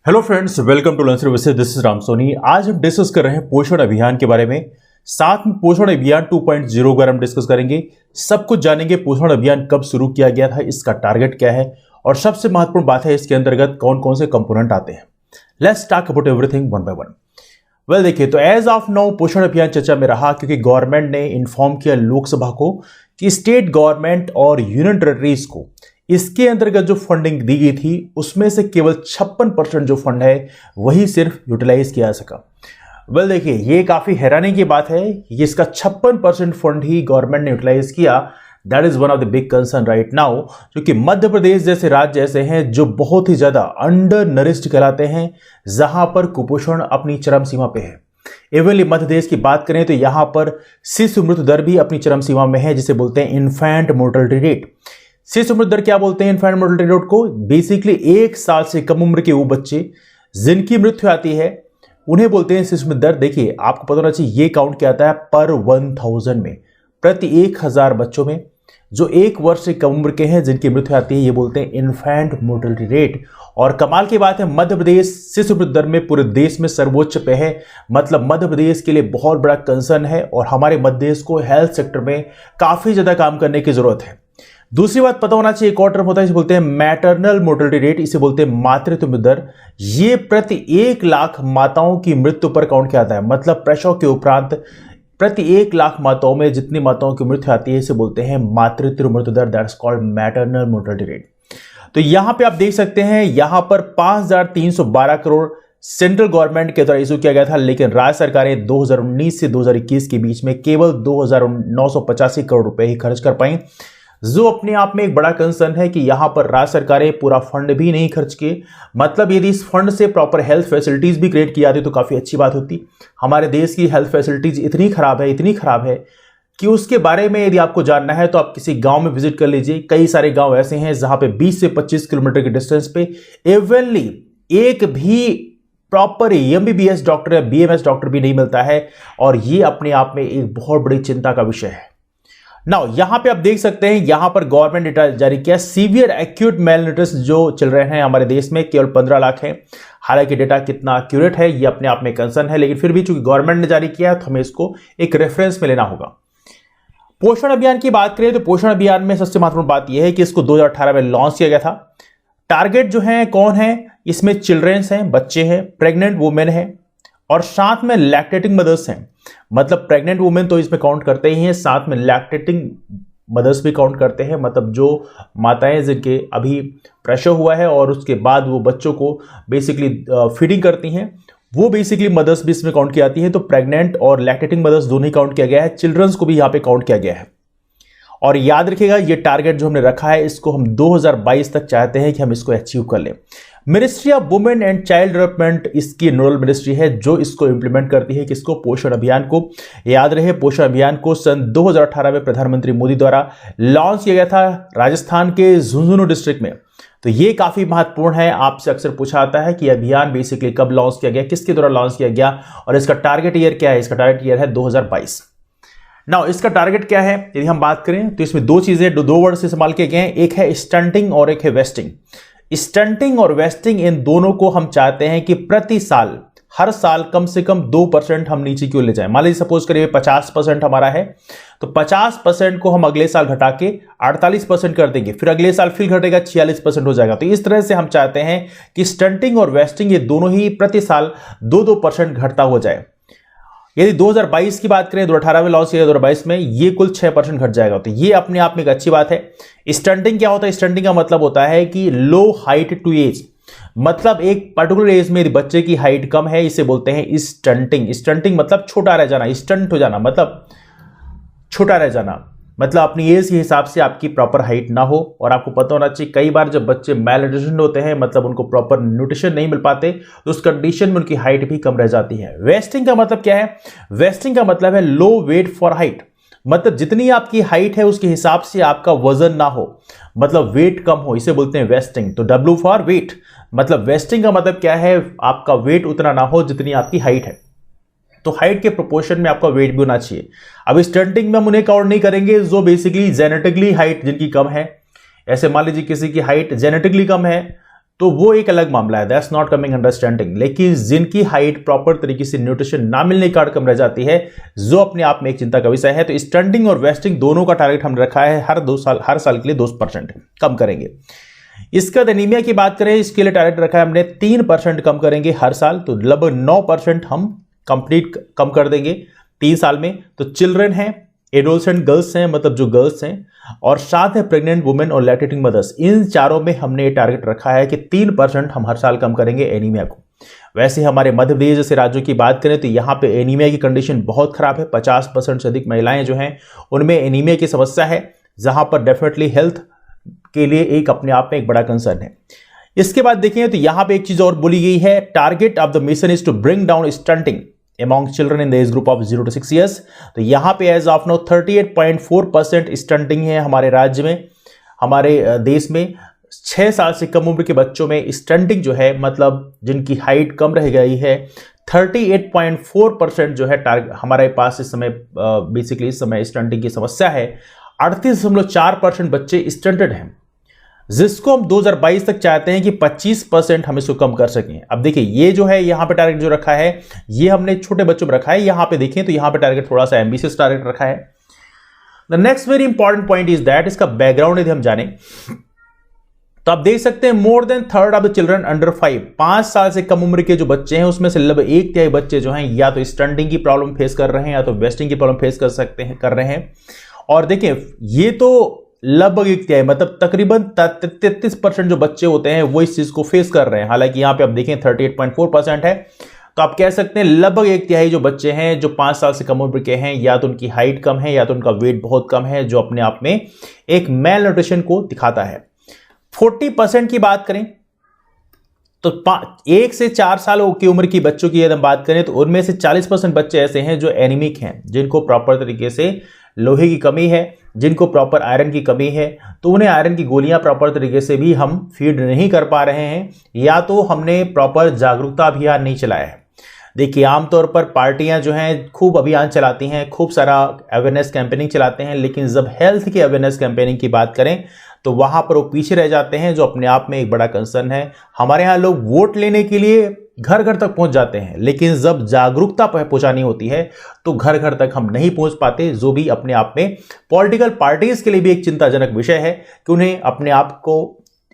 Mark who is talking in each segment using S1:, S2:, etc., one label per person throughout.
S1: Hello friends, welcome to learn services. This is Ram Soni. आज हम discuss कर रहे हैं पोषण अभियान के बारे में। साथ में पोषण अभियान 2.0 का हम डिस्कस करेंगे। सब कुछ जानेंगे पोषण अभियान कब शुरू किया गया था, इसका टारगेट क्या है और सबसे महत्वपूर्ण बात है इसके अंतर्गत कौन कौन से कंपोनेंट आते हैं। Let's talk about everything one by one. Well देखिए, तो एज ऑफ नाउ पोषण अभियान चर्चा में रहा क्योंकि गवर्नमेंट ने इन्फॉर्म किया लोकसभा को कि स्टेट गवर्नमेंट और यूनियन टेरिटरीज को इसके अंतर्गत जो फंडिंग दी गई थी उसमें से केवल 56% जो फंड है वही सिर्फ यूटिलाइज किया जा सका। वेल देखिए, ये काफी हैरानी की बात है कि इसका 56% फंड ही गवर्नमेंट ने यूटिलाइज किया। That is one of the big concern right now, क्योंकि मध्य प्रदेश जैसे राज्य ऐसे हैं जो बहुत ही ज्यादा अंडर नरिश्ड कहलाते हैं, जहां पर कुपोषण अपनी चरम सीमा पे है। एवनली मध्य प्रदेश की बात करें तो यहां पर शिशु मृत्यु दर भी अपनी चरम सीमा में है, जिसे बोलते हैं इन्फेंट मोर्टेलिटी रेट। शिशु मृत्यु दर क्या बोलते हैं इन्फेंट मोर्टेलिटी रेट को? बेसिकली 1 साल से कम उम्र के वो बच्चे जिनकी मृत्यु आती है उन्हें बोलते हैं शिशु मृत्यु दर। देखिए, आपको पता होना चाहिए ये काउंट क्या आता है पर 1000 में, प्रति 1000 बच्चों में जो 1 वर्ष से कम उम्र के हैं जिनकी मृत्यु आती है, ये बोलते हैं इन्फेंट मोर्टेलिटी रेट। और कमाल की बात है, मध्य प्रदेश शिशु मृत्यु दर में पूरे देश में सर्वोच्च पे है। मतलब मध्य प्रदेश के लिए बहुत बड़ा कंसर्न है और हमारे मध्य प्रदेश को हेल्थ सेक्टर में काफी ज्यादा काम करने की जरूरत है। दूसरी बात पता होना चाहिए, एक और टर्म होता है इसे बोलते हैं मैटरनल मोर्टेलिटी रेट, इसे बोलते हैं मातृत्व मृत्यु दर। ये प्रति 1 लाख माताओं की मृत्यु पर काउंट किया जाता है। मतलब प्रसव के उपरांत प्रति 1 लाख माताओं में जितनी माताओं की मृत्यु आती है इसे बोलते हैं मातृत्व मृत्यु दर। That's called maternal mortality rate. तो यहां पे आप देख सकते हैं, यहां पर 5312 करोड़ सेंट्रल गवर्नमेंट के द्वारा इशू किया गया था, लेकिन राज्य सरकारें 2019 से 2021 के बीच में केवल 2985 करोड़ रुपए ही खर्च कर पाई, जो अपने आप में एक बड़ा कंसर्न है कि यहां पर राज्य सरकारें पूरा फंड भी नहीं खर्च किए। मतलब यदि इस फंड से प्रॉपर हेल्थ फैसिलिटीज भी क्रिएट की जाती तो काफी अच्छी बात होती। हमारे देश की हेल्थ फैसिलिटीज इतनी खराब है कि उसके बारे में यदि आपको जानना है तो आप किसी गांव में विजिट कर लीजिए। कई सारे गांव ऐसे हैं जहां पे 20 से 25 किलोमीटर के डिस्टेंस पे एवनली एक भी प्रॉपर एमबीबीएस डॉक्टर या बीएमएस डॉक्टर भी नहीं मिलता है, और ये अपने आप में एक बहुत बड़ी चिंता का विषय है। नाउ यहां पे आप देख सकते हैं, यहां पर गवर्नमेंट डेटा जारी किया, सीवियर एक्यूट मेलन्यूट्रिशन जो चल रहे हैं हमारे देश में केवल 15 लाख है। हालांकि डेटा कितना एक्यूरेट है ये अपने आप में कंसर्न है, लेकिन फिर भी चूंकि गवर्नमेंट ने जारी किया है तो हमें इसको एक रेफरेंस में लेना होगा। पोषण अभियान की बात करें तो पोषण अभियान में सबसे महत्वपूर्ण बात यह है कि इसको 2018 में लॉन्च किया गया था। टारगेट जो है कौन है, इसमें चिल्ड्रेंस हैं, बच्चे हैं, प्रेग्नेंट वुमेन है और साथ में लैक्टेटिंग मदर्स हैं। मतलब प्रेग्नेंट वुमेन तो इसमें काउंट करते ही हैं, साथ में लैक्टेटिंग मदर्स भी काउंट करते हैं। मतलब जो माताएं जिनके अभी प्रसव हुआ है और उसके बाद वो बच्चों को बेसिकली फीडिंग करती हैं, वो बेसिकली मदर्स भी इसमें काउंट की जाती हैं। तो प्रेग्नेंट और लैक्टेटिंग मदर्स दोनों ही काउंट किया गया है, चिल्ड्रंस को भी यहाँ पे काउंट किया गया है। और याद रखिएगा, ये टारगेट जो हमने रखा है इसको हम 2022 तक चाहते हैं कि हम इसको अचीव कर लें। Ministry of women and child development इसकी नोडल मिनिस्ट्री है जो इसको इंप्लीमेंट करती है। किसको? पोषण अभियान को। याद रहे, पोषण अभियान को सन 2018 में प्रधानमंत्री मोदी द्वारा लॉन्च किया गया था राजस्थान के झुंझुनू डिस्ट्रिक्ट में। तो ये काफी महत्वपूर्ण है, आपसे अक्सर पूछा जाता है कि अभियान बेसिकली कब लॉन्च किया गया, किसके द्वारा लॉन्च किया गया और इसका टारगेट ईयर क्या है। इसका टारगेट ईयर है 2022। नाउ इसका टारगेट क्या है यदि हम बात करें तो इसमें 2 चीजें, दो वर्ड से इस्तेमाल किए गए हैं, एक है स्टंटिंग और एक है वेस्टिंग। स्टंटिंग और वेस्टिंग, इन दोनों को हम चाहते हैं कि प्रति साल हर साल कम से कम 2% हम नीचे क्यों ले जाएं। मान लीजिए सपोज करिए 50% हमारा है तो 50% को हम अगले साल घटा के 48% कर देंगे, फिर अगले साल फिर घटेगा 46% हो जाएगा। तो इस तरह से हम चाहते हैं कि स्टंटिंग और वेस्टिंग ये दोनों ही प्रति साल 2-2% घटता हो जाए। यदि 2022 की बात करें, 2018 में लॉन्च किया 2022 में, ये कुल 6% घट जाएगा। तो ये अपने आप में एक अच्छी बात है। स्टंटिंग क्या होता है? स्टंटिंग का मतलब होता है कि लो हाइट टू एज, मतलब एक पर्टिकुलर एज में यदि बच्चे की हाइट कम है इसे बोलते हैं स्टंटिंग। स्टंटिंग मतलब छोटा रह जाना, स्टंट हो जाना मतलब छोटा रह जाना, मतलब अपनी एज के हिसाब से आपकी प्रॉपर हाइट ना हो। और आपको पता होना चाहिए कई बार जब बच्चे मैलन्यूट्रिशन होते हैं, मतलब उनको प्रॉपर न्यूट्रिशन नहीं मिल पाते, तो उस कंडीशन में उनकी हाइट भी कम रह जाती है। वेस्टिंग का मतलब क्या है? वेस्टिंग का मतलब है लो वेट फॉर हाइट, मतलब जितनी आपकी हाइट है उसके हिसाब से आपका वजन ना हो, मतलब वेट कम हो, इसे बोलते हैं वेस्टिंग। तो W फॉर वेट, मतलब वेस्टिंग का मतलब क्या है? आपका वेट उतना ना हो जितनी आपकी हाइट है। तो हाइट के प्रोपोर्शन में आपका वेट भी होना चाहिए। अब स्टंटिंग में हम उन्हें काउंट नहीं करेंगे जो बेसिकली जेनेटिकली हाइट जिनकी कम है। ऐसे मान लीजिए किसी की हाइट जेनेटिकली कम है तो वो एक अलग मामला है, दैट्स नॉट कमिंग अंडरस्टैंडिंग। लेकिन जिनकी हाइट प्रॉपर तरीके से न्यूट्रिशन ना मिलने के कारण कम रह जाती है, जो अपने आप में एक चिंता का विषय है। तो स्टंटिंग और वेस्टिंग दोनों का टारगेट हमने रखा है हर साल के लिए 2% कम करेंगे। इसका एनीमिया की बात करें, इसके लिए टारगेट रखा है हमने 3% कम करेंगे हर साल, तो लगभग 9% हम कंप्लीट कम कर देंगे 3 साल में। तो चिल्ड्रन हैं, एडोलसेंट गर्ल्स हैं, मतलब जो गर्ल्स हैं, और साथ है प्रेग्नेंट वुमेन और लैक्टेटिंग मदर्स, इन चारों में हमने ये टारगेट रखा है कि 3% हम हर साल कम करेंगे एनीमिया को। वैसे हमारे मध्य प्रदेश जैसे राज्यों की बात करें तो यहाँ पे एनीमिया की कंडीशन बहुत खराब है। 50% से अधिक महिलाएं जो हैं उनमें एनीमिया की समस्या है, जहां पर डेफिनेटली हेल्थ के लिए एक अपने आप में एक बड़ा कंसर्न है। इसके बाद देखें तो यहां पे एक चीज और बोली गई है, target of the mission is to bring down stunting among children in the age group of 0 to 6 years। तो यहां पे एज ऑफ नाउ 38.4% स्टंटिंग है हमारे राज्य में, हमारे देश में। 6 साल से कम उम्र के बच्चों में स्टंटिंग जो है, मतलब जिनकी हाइट कम रह गई है, 38.4% जो है टारगेट हमारे पास इस समय बेसिकली इस समय स्टंटिंग की समस्या है। 38.4% बच्चे स्टंटेड हैं, जिसको हम 2022 तक चाहते हैं कि 25% हम इसको कम कर सकें। अब देखिए ये जो है यहाँ पे टारगेट जो रखा है, ये हमने छोटे बच्चों में रखा है। यहाँ पे देखें तो यहाँ पे टारगेट थोड़ा सा एम्बिशियस टारगेट रखा है। The next very important point is that, इसका बैकग्राउंड यदि हम जाने तो आप देख सकते हैं more than third of the children under 5 साल से कम उम्र के जो बच्चे हैं उसमें से लगभग 1/3 बच्चे जो हैं या तो स्टंटिंग की प्रॉब्लम फेस कर रहे हैं या तो वेस्टिंग की प्रॉब्लम फेस कर रहे हैं। और देखिए ये तो लगभग 1/3 मतलब तकरीबन 33% जो बच्चे होते हैं वो इस चीज को फेस कर रहे हैं। हालांकि यहां पे आप देखें 38.4% है, तो आप कह सकते हैं लगभग 1/3 जो बच्चे हैं जो 5 साल से कम उम्र के हैं, या तो उनकी हाइट कम है या तो उनका वेट बहुत कम है, जो अपने आप में एक मेल न्यूट्रिशन को दिखाता है। 40% की बात करें तो 1 से 4 साल की उम्र की बच्चों की यदि हम बात करें तो उनमें से 40% बच्चे ऐसे हैं जो एनीमिक हैं, जिनको प्रॉपर तरीके से लोहे की कमी है, जिनको प्रॉपर आयरन की कमी है। तो उन्हें आयरन की गोलियां प्रॉपर तरीके से भी हम फीड नहीं कर पा रहे हैं, या तो हमने प्रॉपर जागरूकता अभियान नहीं चलाया है। देखिए आमतौर पर पार्टियां जो हैं खूब अभियान चलाती हैं, खूब सारा अवेयरनेस कैंपेनिंग चलाते हैं, लेकिन जब हेल्थ की अवेयरनेस कैंपेनिंग की बात करें तो वहां पर वो पीछे रह जाते हैं, जो अपने आप में एक बड़ा कंसर्न है। हमारे यहाँ लोग वोट लेने के लिए घर घर तक पहुंच जाते हैं, लेकिन जब जागरूकता पहुंचानी होती है तो घर घर तक हम नहीं पहुंच पाते, जो भी अपने आप में पॉलिटिकल पार्टीज के लिए भी एक चिंताजनक विषय है कि उन्हें अपने आप को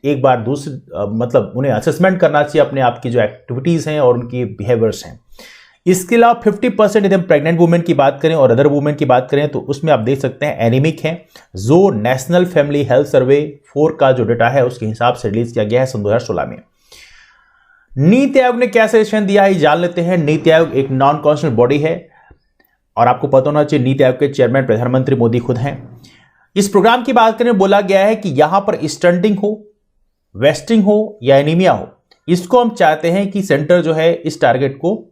S1: एक बार मतलब उन्हें असेसमेंट करना चाहिए अपने आप की जो एक्टिविटीज हैं और उनकी बिहेवियर्स हैं। इसके अलावा 50% यदि हम प्रेग्नेंट वुमेन की बात करें और अदर वुमेन की बात करें तो उसमें आप देख सकते हैं एनीमिक हैं, जो नेशनल फैमिली हेल्थ सर्वे 4 का जो डेटा है उसके हिसाब से रिलीज किया गया है सन 2016 में। नीति आयोग ने क्या सजेशन दिया है जान लेते हैं। नीति आयोग एक नॉन कॉन्स्टिट्यूशनल बॉडी है और आपको पता होना चाहिए नीति आयोग के चेयरमैन प्रधानमंत्री मोदी खुद हैं। इस प्रोग्राम की बात करें बोला गया है कि यहां पर स्टंटिंग हो, वेस्टिंग हो या एनीमिया हो, इसको हम चाहते हैं कि सेंटर जो है इस टारगेट को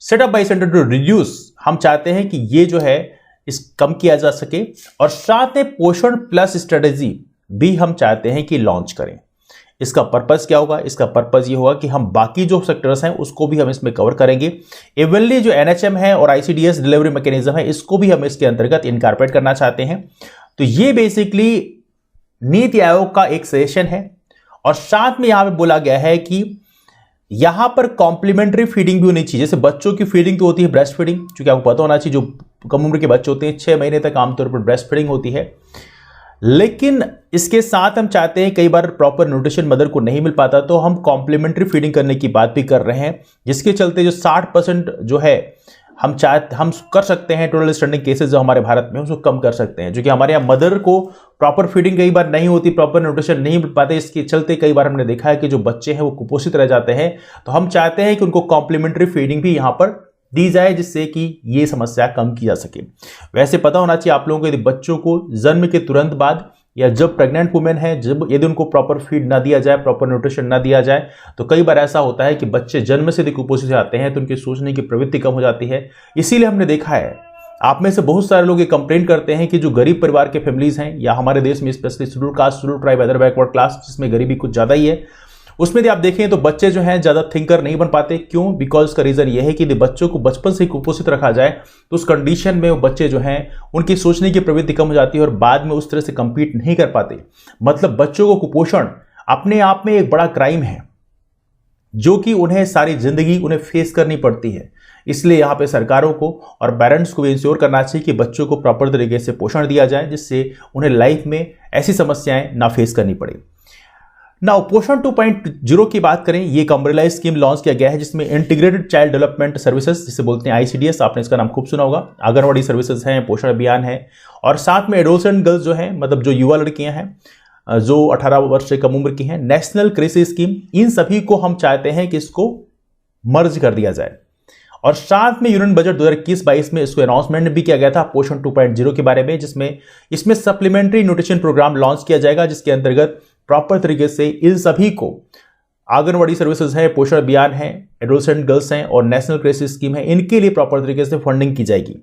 S1: set up by centre to reduce, हम चाहते हैं कि ये जो है इस कम किया जा सके। और साथ में पोषण प्लस स्ट्रेटेजी भी हम चाहते हैं कि लॉन्च करें। इसका पर्पस क्या होगा? इसका पर्पस ये होगा कि हम बाकी जो सेक्टर्स हैं उसको भी हम इसमें कवर करेंगे। इवनली जो एनएचएम है और आईसीडीएस डिलीवरी मैकेनिज्म है इसको भी हम इसके अंतर्गत इनकॉर्पोरेट करना चाहते हैं। तो ये बेसिकली नीति आयोग का एक सजेशन है। और साथ में यहां पे बोला गया है कि यहां पर कॉम्प्लीमेंट्री फीडिंग भी होनी चाहिए। जैसे बच्चों की फीडिंग तो होती है ब्रेस्ट फीडिंग, क्योंकि आपको पता होना चाहिए जो कम उम्र के बच्चे होते हैं 6 महीने तक आमतौर पर ब्रेस्ट फीडिंग होती है, लेकिन इसके साथ हम चाहते हैं कई बार प्रॉपर न्यूट्रिशन मदर को नहीं मिल पाता, तो हम कॉम्प्लीमेंट्री फीडिंग करने की बात भी कर रहे हैं, जिसके चलते जो 60% जो है हम कर सकते हैं टोटल स्टंटिंग केसेस जो हमारे भारत में उसको कम कर सकते हैं। जो कि हमारे यहाँ मदर को प्रॉपर फीडिंग कई बार नहीं होती, प्रॉपर न्यूट्रिशन नहीं मिल पाते, इसके चलते कई बार हमने देखा है कि जो बच्चे हैं वो कुपोषित रह जाते हैं। तो हम चाहते हैं कि उनको कॉम्प्लीमेंट्री फीडिंग भी यहाँ पर दी जाए, जिससे कि ये समस्या कम की जा सके। वैसे पता होना चाहिए आप लोगों को, यदि बच्चों को जन्म के तुरंत बाद या जब प्रेग्नेंट वुमेन है, जब यदि उनको प्रॉपर फीड ना दिया जाए, प्रॉपर न्यूट्रिशन ना दिया जाए, तो कई बार ऐसा होता है कि बच्चे जन्म से यदि कुपोषित आते हैं तो उनकी सोचने की प्रवृत्ति कम हो जाती है। इसीलिए हमने देखा है, आप में से बहुत सारे लोग ये कंप्लेंट करते हैं कि जो गरीब परिवार के फैमिलीज हैं, या हमारे देश में specially schedule caste, schedule tribe, other backward class जिसमें गरीबी कुछ ज्यादा ही है, उसमें यदि आप देखें तो बच्चे जो हैं ज्यादा थिंकर नहीं बन पाते। क्यों? बिकॉज उसका रीजन ये है कि यदि बच्चों को बचपन से ही कुपोषित रखा जाए तो उस कंडीशन में वो बच्चे जो हैं उनकी सोचने की प्रवृत्ति कम हो जाती है और बाद में उस तरह से compete नहीं कर पाते। मतलब बच्चों को कुपोषण अपने आप में एक बड़ा क्राइम है जो कि उन्हें सारी जिंदगी उन्हें फेस करनी पड़ती है। इसलिए यहाँ पे सरकारों को और पेरेंट्स को भी इंश्योर करना चाहिए कि बच्चों को प्रॉपर तरीके से पोषण दिया जाए, जिससे उन्हें लाइफ में ऐसी समस्याएं ना फेस करनी पड़े। नाउ पोषण 2.0 की बात करें, ये एक अम्ब्रेला स्कीम लॉन्च किया गया है जिसमें इंटीग्रेटेड चाइल्ड डेवलपमेंट सर्विसेज, जिसे बोलते हैं आईसीडीएस, आपने इसका नाम खूब सुना होगा, आंगनवाड़ी सर्विसेज हैं, पोषण अभियान है, और साथ में एडोलसेंट गर्ल्स जो हैं, मतलब जो युवा लड़कियां हैं जो 18 वर्ष से कम उम्र की हैं, नेशनल कृषि स्कीम, इन सभी को हम चाहते हैं कि इसको मर्ज कर दिया जाए। और साथ में यूनियन बजट 2021-22 में इसको अनाउंसमेंट भी किया गया था पोषण 2.0 के बारे में, जिसमें इसमें सप्लीमेंट्री न्यूट्रिशन प्रोग्राम लॉन्च किया जाएगा, जिसके अंतर्गत प्रॉपर तरीके से इन सभी को, आंगनवाड़ी सर्विसेज है, पोषण अभियान है, एडोलसेंट गर्ल्स हैं और नेशनल कृषि स्कीम है, इनके लिए प्रॉपर तरीके से फंडिंग की जाएगी।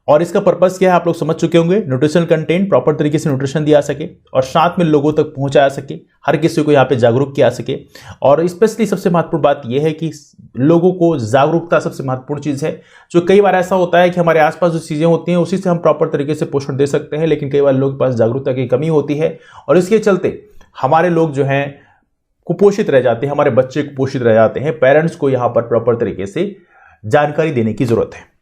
S1: और इसका पर्पस क्या है आप लोग समझ चुके होंगे, न्यूट्रिशनल कंटेंट, प्रॉपर तरीके से न्यूट्रिशन दिया सके और साथ में लोगों तक पहुंचाया सके, हर किसी को यहाँ पे जागरूक किया सके। और स्पेशली सबसे महत्वपूर्ण बात यह है कि लोगों को जागरूकता सबसे महत्वपूर्ण चीज़ है। जो कई बार ऐसा होता है कि हमारे आसपास जो चीज़ें होती हैं उसी से हम प्रॉपर तरीके से पोषण दे सकते हैं, लेकिन कई बार लोगों के पास जागरूकता की कमी होती है और इसके चलते हमारे लोग जो हैं कुपोषित रह जाते हैं, हमारे बच्चे कुपोषित रह जाते हैं। पेरेंट्स को यहाँ पर प्रॉपर तरीके से जानकारी देने की जरूरत है।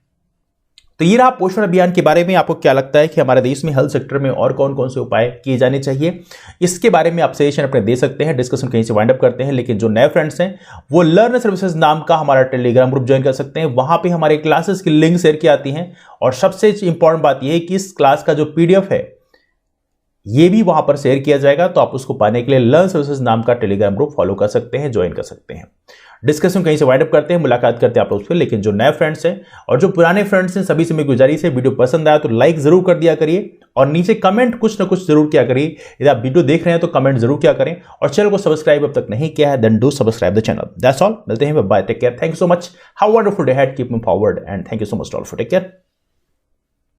S1: तो ये रहा पोषण अभियान के बारे में। आपको क्या लगता है कि हमारे देश में हेल्थ सेक्टर में और कौन कौन से उपाय किए जाने चाहिए, इसके बारे में आप सजेशन अपने दे सकते हैं, डिस्कशन कहीं से वाइंड अप करते हैं। लेकिन जो नए फ्रेंड्स हैं वो लर्न सर्विसेज नाम का हमारा टेलीग्राम ग्रुप ज्वाइन कर सकते हैं, वहां पे हमारे क्लासेस की लिंक शेयर की आती हैं। और सबसे इंपॉर्टेंट बात यह है कि इस क्लास का जो पीडीएफ है ये भी वहां पर शेयर किया जाएगा, तो आप उसको पाने के लिए लर्न सर्विसेज नाम का टेलीग्राम ग्रुप फॉलो कर सकते हैं, ज्वाइन कर सकते हैं। डिस्कशन कहीं से वाइंड अप करते हैं, मुलाकात करते हैं आप लोग से। लेकिन जो नए फ्रेंड्स हैं और जो पुराने फ्रेंड्स हैं, सभी से मेरी गुजारिश है, वीडियो पसंद आया तो लाइक जरूर कर दिया करिए और नीचे कमेंट कुछ ना कुछ जरूर किया करिए। यदि आप वीडियो देख रहे हैं तो कमेंट जरूर किया करें और चैनल को सब्सक्राइब अब तक नहीं किया है then do subscribe the channel. That's all, मिलते हैं, bye, take care, thank you so much, have a wonderful day ahead, keep moving forward and thank you so much all for take care.